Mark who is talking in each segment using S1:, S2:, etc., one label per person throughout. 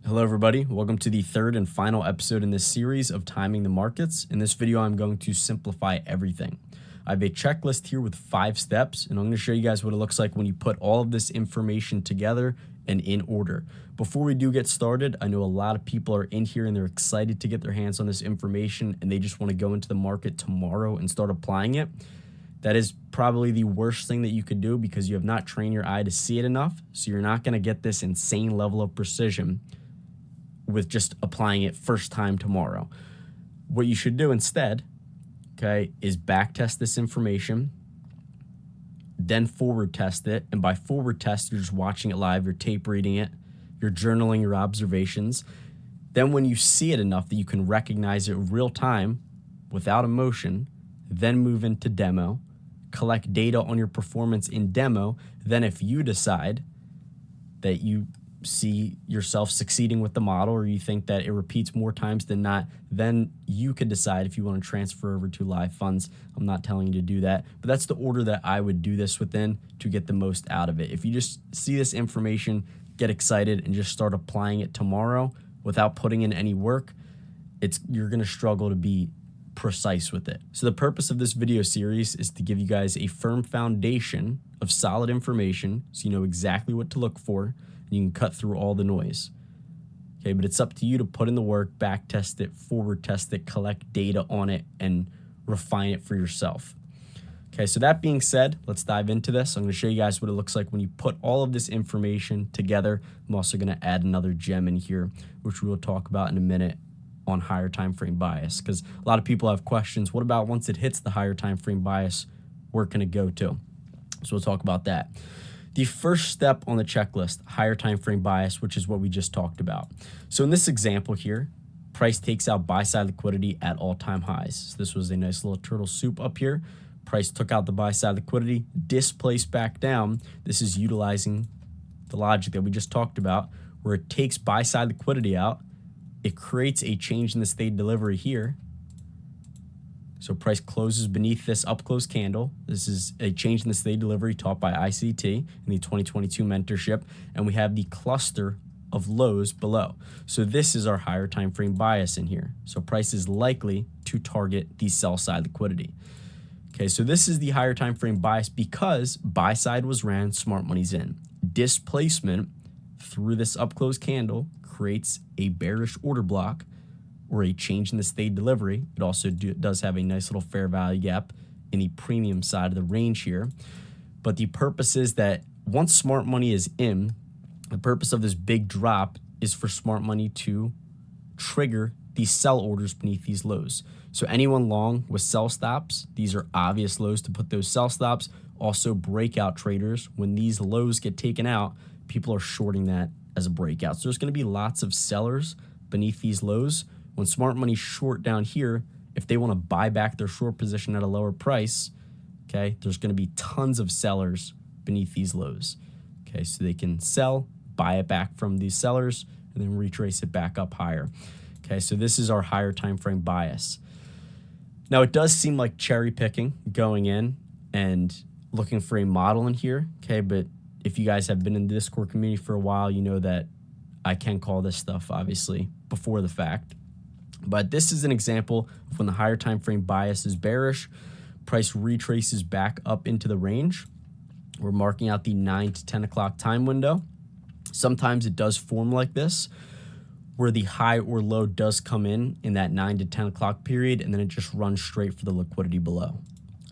S1: Hello everybody, welcome to the third and final episode in this series of Timing the Markets. In this video, I'm going to simplify everything. I have a checklist here with 5 steps, and I'm going to show you guys what it looks like when you put all of this information together and in order. Before we do get started, I know a lot of people are in here and they're excited to get their hands on this information and they just want to go into the market tomorrow and start applying it. That is probably the worst thing that you could do because you have not trained your eye to see it enough, so you're not going to get this insane level of precision with just applying it first time tomorrow. What you should do instead, okay, is back test this information, then forward test it. And by forward test, you're just watching it live, you're tape reading it, you're journaling your observations. Then when you see it enough that you can recognize it real time without emotion, then move into demo, collect data on your performance in demo. Then if you decide that you see yourself succeeding with the model or you think that it repeats more times than not, then you could decide if you want to transfer over to live funds. I'm not telling you to do that, but that's the order that I would do this within to get the most out of it. If you just see this information, get excited, and just start applying it tomorrow without putting in any work, you're going to struggle to be precise with it. So the purpose of this video series is to give you guys a firm foundation of solid information so you know exactly what to look for. You can cut through all the noise. Okay, but it's up to you to put in the work, back test it, forward test it, collect data on it, and refine it for yourself. Okay, so that being said, let's dive into this. I'm going to show you guys what it looks like when you put all of this information together. I'm also going to add another gem in here, which we will talk about in a minute on higher time frame bias, because a lot of people have questions. What about once it hits the higher time frame bias, where can it go to? So we'll talk about that. The first step on the checklist, higher time frame bias, which is what we just talked about. So in this example here, price takes out buy side liquidity at all-time highs. So this was a nice little turtle soup up here. Price took out the buy side liquidity, displaced back down. This is utilizing the logic that we just talked about, where it takes buy side liquidity out. It creates a change in the state delivery here. So price closes beneath this up close candle. This is a change in the state delivery taught by ICT in the 2022 mentorship. And we have the cluster of lows below. So this is our higher time frame bias in here. So price is likely to target the sell side liquidity. Okay, so this is the higher time frame bias because buy side was ran, smart money's in. Displacement through this up close candle creates a bearish order block, or a change in the state delivery. It also does have a nice little fair value gap in the premium side of the range here. But the purpose is that once smart money is in, the purpose of this big drop is for smart money to trigger these sell orders beneath these lows. So anyone long with sell stops, these are obvious lows to put those sell stops. Also breakout traders, when these lows get taken out, people are shorting that as a breakout. So there's going to be lots of sellers beneath these lows. When smart money short down here, if they want to buy back their short position at a lower price, okay, there's going to be tons of sellers beneath these lows. Okay, so they can sell, buy it back from these sellers, and then retrace it back up higher. Okay, so this is our higher time frame bias. Now, it does seem like cherry picking going in and looking for a model in here, okay, but if you guys have been in the Discord community for a while, you know that I can call this stuff, obviously, before the fact. But this is an example of when the higher time frame bias is bearish, price retraces back up into the range. We're marking out the 9 to 10 o'clock time window. Sometimes it does form like this, where the high or low does come in that 9 to 10 o'clock period, and then it just runs straight for the liquidity below.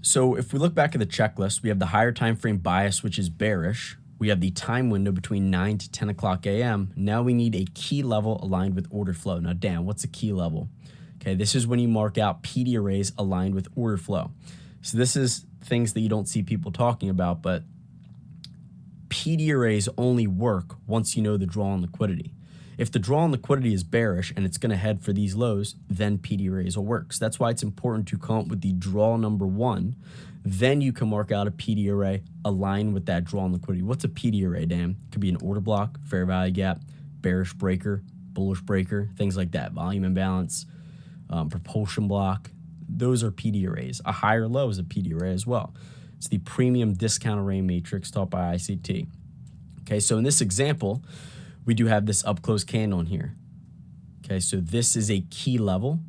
S1: So if we look back at the checklist, we have the higher time frame bias, which is bearish. We have the time window between 9 to 10 o'clock a.m. Now we need a key level aligned with order flow. Now, Dan, what's a key level? Okay, this is when you mark out PD arrays aligned with order flow. So this is things that you don't see people talking about, but PD arrays only work once you know the draw on liquidity. If the draw on liquidity is bearish and it's going to head for these lows, then PD arrays will work. So that's why it's important to come up with the draw number 1. Then you can mark out a PD array aligned with that draw on liquidity. What's a PD array, Dan? It could be an order block, fair value gap, bearish breaker, bullish breaker, things like that. Volume imbalance, propulsion block. Those are PD arrays. A higher low is a PD array as well. It's the premium discount array matrix taught by ICT. Okay, so in this example, we do have this up close candle in here. Okay, so this is a key level.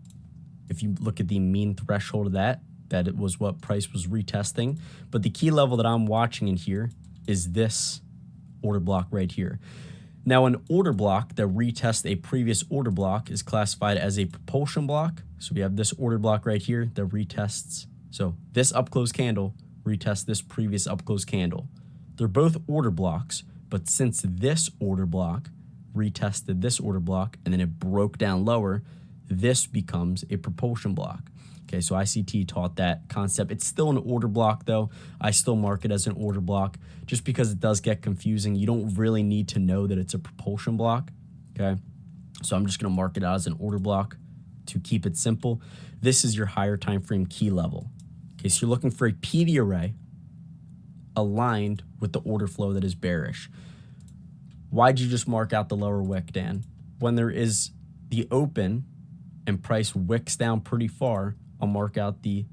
S1: If you look at the mean threshold of that it was what price was retesting. But the key level that I'm watching in here is this order block right here. Now, an order block that retests a previous order block is classified as a propulsion block. So we have this order block right here that retests. So this up close candle retests this previous up close candle. They're both order blocks, but since this order block retested this order block and then it broke down lower, this becomes a propulsion block. Okay, so ICT taught that concept. It's still an order block though. I still mark it as an order block just because it does get confusing. You don't really need to know that it's a propulsion block, okay? So I'm just gonna mark it out as an order block to keep it simple. This is your higher time frame key level. Okay, so you're looking for a PD array aligned with the order flow that is bearish. Why'd you just mark out the lower wick, Dan? When there is the open and price wicks down pretty far, I'll mark out the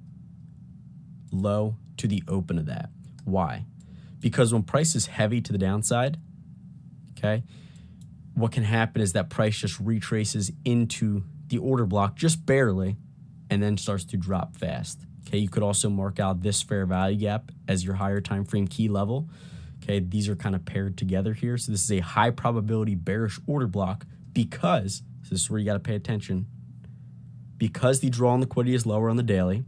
S1: low to the open of that. Why? Because when price is heavy to the downside, okay, what can happen is that price just retraces into the order block just barely and then starts to drop fast. Okay, you could also mark out this fair value gap as your higher time frame key level. Okay, these are kind of paired together here. So this is a high probability bearish order block because, so this is where you got to pay attention, because the draw on liquidity is lower on the daily,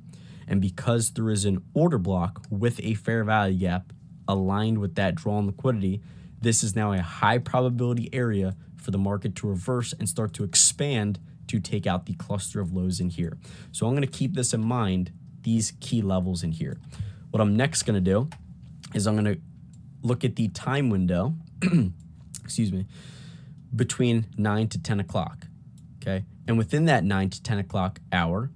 S1: and because there is an order block with a fair value gap aligned with that draw on liquidity, this is now a high probability area for the market to reverse and start to expand to take out the cluster of lows in here. So I'm going to keep this in mind, these key levels in here. What I'm next going to do is I'm going to look at the time window, excuse me, between 9 to 10 o'clock, okay? And within that 9 to 10 o'clock hour,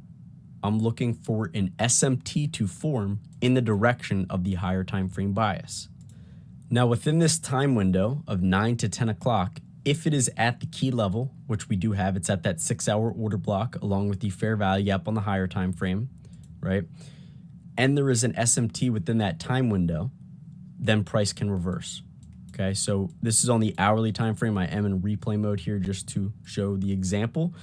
S1: I'm looking for an SMT to form in the direction of the higher time frame bias. Now, within this time window of 9 to 10 o'clock, if it is at the key level, which we do have, it's at that 6-hour order block along with the fair value gap on the higher time frame, right? And there is an SMT within that time window, then price can reverse. Okay, so this is on the hourly time frame. I am in replay mode here just to show the example.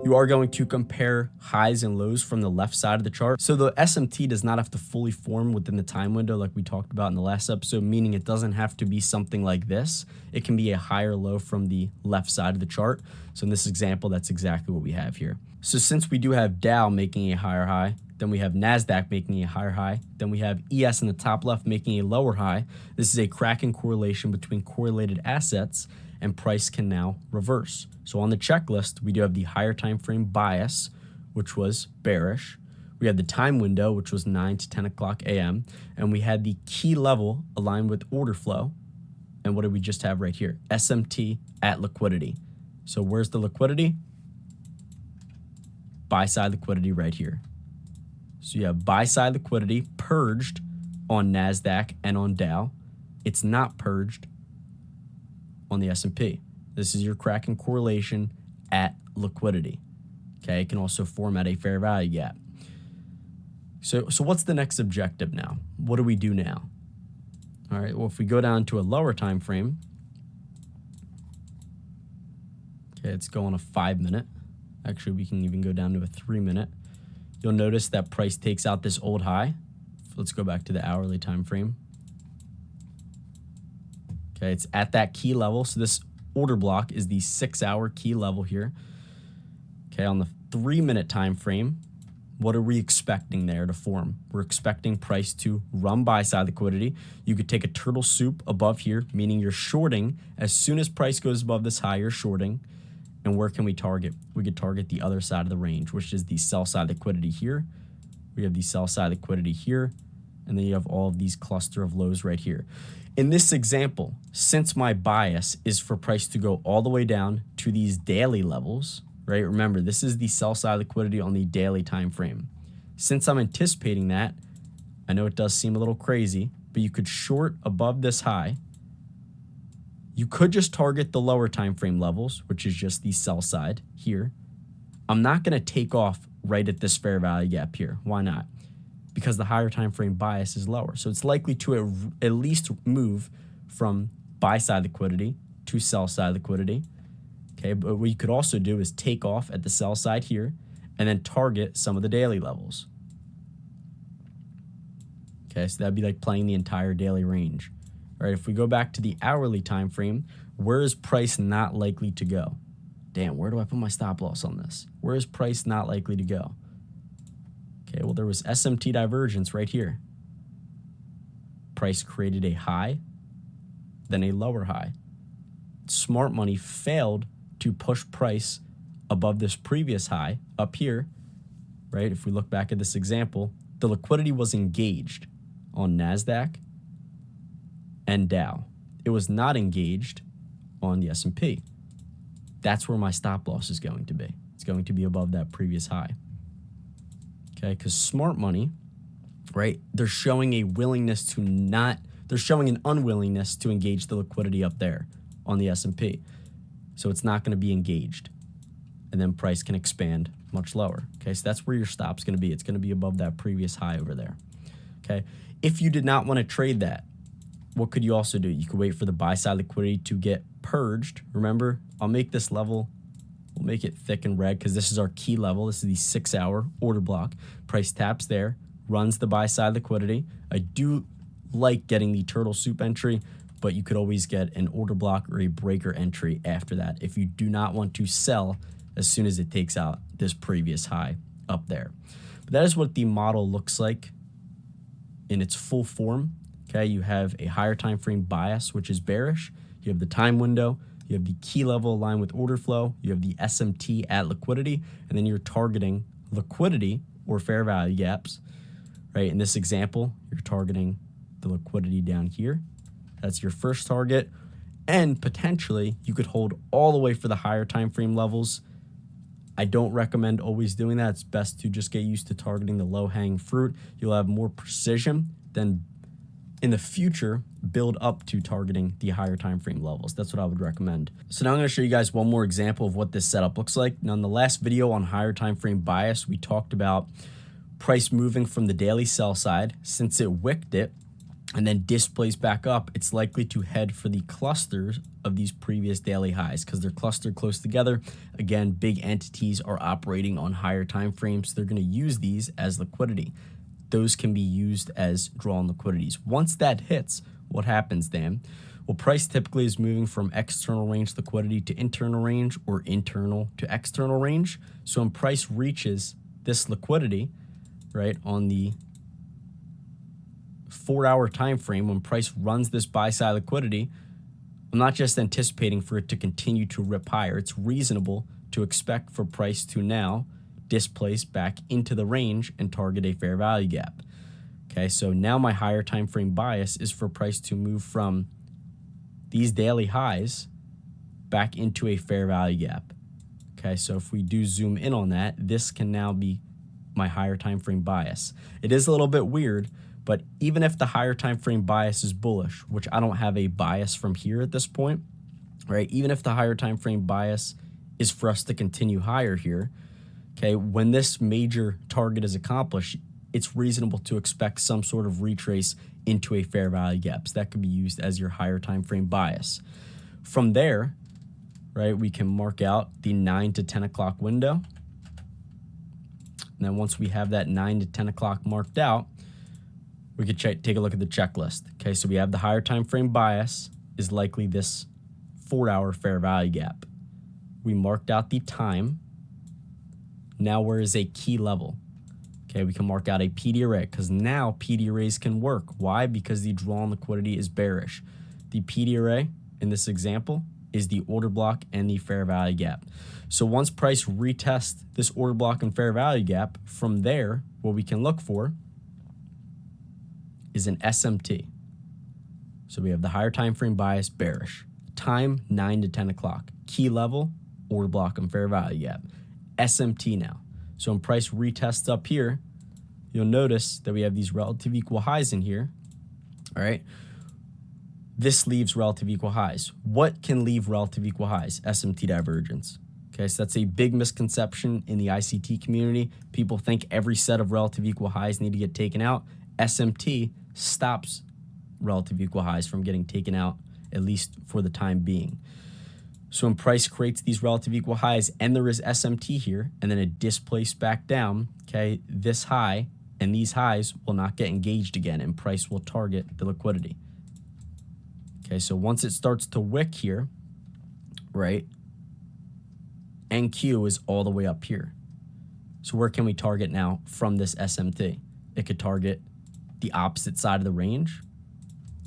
S1: You are going to compare highs and lows from the left side of the chart. So the SMT does not have to fully form within the time window like we talked about in the last episode, meaning it doesn't have to be something like this. It can be a higher low from the left side of the chart. So in this example, that's exactly what we have here. So since we do have Dow making a higher high, then we have NASDAQ making a higher high, then we have ES in the top left making a lower high. This is a cracking correlation between correlated assets, and price can now reverse. So on the checklist, we do have the higher time frame bias, which was bearish. We had the time window, which was 9 to 10 o'clock a.m., and we had the key level aligned with order flow. And what did we just have right here? SMT at liquidity. So where's the liquidity? Buy side liquidity right here. So you have buy side liquidity purged on NASDAQ and on Dow. It's not purged on the S&P. This is your cracking correlation at liquidity. Okay, it can also form at a fair value gap. So what's the next objective now? What do we do now? All right, well, if we go down to a lower time frame, okay, let's go on a 5-minute. Actually, we can even go down to a 3-minute. You'll notice that price takes out this old high. Let's go back to the hourly time frame. Okay, it's at that key level. So this order block is the 6-hour key level here. Okay, on the 3-minute time frame, what are we expecting there to form? We're expecting price to run buy side liquidity. You could take a turtle soup above here, meaning you're shorting. As soon as price goes above this high, you're shorting. And where can we target? We could target the other side of the range, which is the sell side liquidity here. We have the sell side liquidity here. And then you have all of these cluster of lows right here. In this example, since my bias is for price to go all the way down to these daily levels, right? Remember, this is the sell side liquidity on the daily time frame. Since I'm anticipating that, I know it does seem a little crazy, but you could short above this high. You could just target the lower time frame levels, which is just the sell side here. I'm not going to take off right at this fair value gap here. Why not? Because the higher time frame bias is lower. So it's likely to at least move from buy side liquidity to sell side liquidity. Okay, but what you could also do is take off at the sell side here and then target some of the daily levels. Okay, so that'd be like playing the entire daily range. All right, if we go back to the hourly time frame, where is price not likely to go? Damn, where do I put my stop loss on this? Where is price not likely to go? Okay, well, there was SMT divergence right here. Price created a high, then a lower high. Smart money failed to push price above this previous high up here, right? If we look back at this example, the liquidity was engaged on NASDAQ and Dow. It was not engaged on the S&P. That's where my stop loss is going to be. It's going to be above that previous high. Okay, because smart money, right, they're showing a willingness to not, they're showing an unwillingness to engage the liquidity up there on the S&P. So it's not going to be engaged. And then price can expand much lower. Okay, so that's where your stop's going to be. It's going to be above that previous high over there. Okay, if you did not want to trade that, what could you also do? You could wait for the buy side liquidity to get purged. Remember, I'll make this level, we'll make it thick and red because this is our key level. This is the 6-hour order block. Price taps there, runs the buy side liquidity. I do like getting the turtle soup entry, but you could always get an order block or a breaker entry after that if you do not want to sell as soon as it takes out this previous high up there. But that is what the model looks like in its full form. Okay, you have a higher time frame bias, which is bearish. You have the time window. You have the key level aligned with order flow. You have the SMT at liquidity, and then you're targeting liquidity or fair value gaps. Right? In this example, you're targeting the liquidity down here. That's your first target, and potentially you could hold all the way for the higher time frame levels. I don't recommend always doing that. It's best to just get used to targeting the low-hanging fruit. You'll have more precision than in the future build up to targeting the higher time frame levels. That's what I would recommend. So now I'm going to show you guys one more example of what this setup looks like. Now in the last video on higher time frame bias, we talked about price moving from the daily sell side. Since it wicked it and then displays back up, it's likely to head for the clusters of these previous daily highs because they're clustered close together. Again, big entities are operating on higher time frames. They're going to use these as liquidity. Those can be used as drawn liquidities. Once that hits, what happens, Dan? Well, price typically is moving from external range liquidity to internal range or internal to external range. So when price reaches this liquidity, right, on the 4-hour time frame, when price runs this buy side liquidity, I'm not just anticipating for it to continue to rip higher. It's reasonable to expect for price to now displace back into the range and target a fair value gap. Okay, so now my higher time frame bias is for price to move from these daily highs back into a fair value gap. Okay, so if we do zoom in on that, this can now be my higher time frame bias. It is a little bit weird, but even if the higher time frame bias is bullish, which I don't have a bias from here at this point, right? Even if the higher time frame bias is for us to continue higher here, okay, when this major target is accomplished, it's reasonable to expect some sort of retrace into a fair value gap. So that could be used as your higher time frame bias. From there, right, we can mark out the 9 to 10 o'clock window. And then once we have that 9 to 10 o'clock marked out, we could take a look at the checklist. Okay, so we have the higher time frame bias is likely this 4-hour fair value gap. We marked out the time. Now where is a key level? Okay, we can mark out a PD array because now PD arrays can work. Why? Because the drawn liquidity is bearish. The PD array in this example is the order block and the fair value gap. So once price retests this order block and fair value gap, from there, what we can look for is an SMT. So we have the higher time frame bias bearish. Time 9 to 10 o'clock. Key level, order block and fair value gap. SMT now. So when price retests up here, you'll notice that we have these relative equal highs in here. All right. This leaves relative equal highs. What can leave relative equal highs? SMT divergence. Okay, so that's a big misconception in the ICT community. People think every set of relative equal highs need to get taken out. SMT stops relative equal highs from getting taken out at least for the time being. So when price creates these relative equal highs and there is SMT here, and then it displaced back down, okay, this high and these highs will not get engaged again, and price will target the liquidity. Okay, so once it starts to wick here, right, NQ is all the way up here. So where can we target now from this SMT? It could target the opposite side of the range.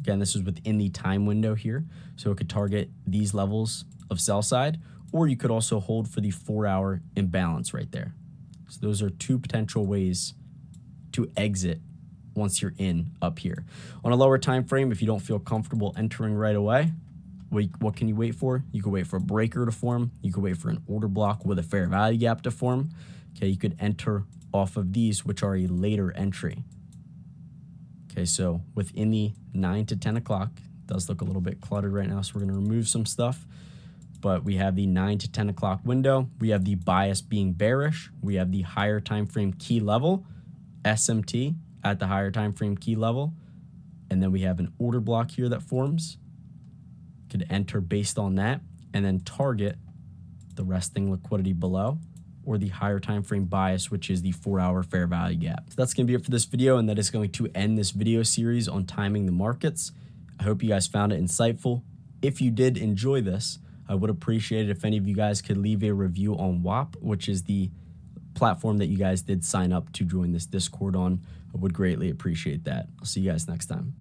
S1: Again, this is within the time window here. So it could target these levels of sell side, or you could also hold for the 4-hour imbalance right there. So those are two potential ways to exit once you're in up here. On a lower time frame, if you don't feel comfortable entering right away, what can you wait for? You could wait for a breaker to form. You could wait for an order block with a fair value gap to form. Okay, you could enter off of these, which are a later entry. Okay, so within the 9 to 10 o'clock, it does look a little bit cluttered right now, so we're going to remove some stuff. But we have the 9 to 10 o'clock window. We have the bias being bearish. We have the higher time frame key level, SMT at the higher time frame key level. And then we have an order block here that forms. Could enter based on that and then target the resting liquidity below, or the higher time frame bias, which is the 4-hour fair value gap. So that's going to be it for this video, and that is going to end this video series on timing the markets. I hope you guys found it insightful. If you did enjoy this, I would appreciate it if any of you guys could leave a review on WAP, which is the platform that you guys did sign up to join this Discord on. I would greatly appreciate that. I'll see you guys next time.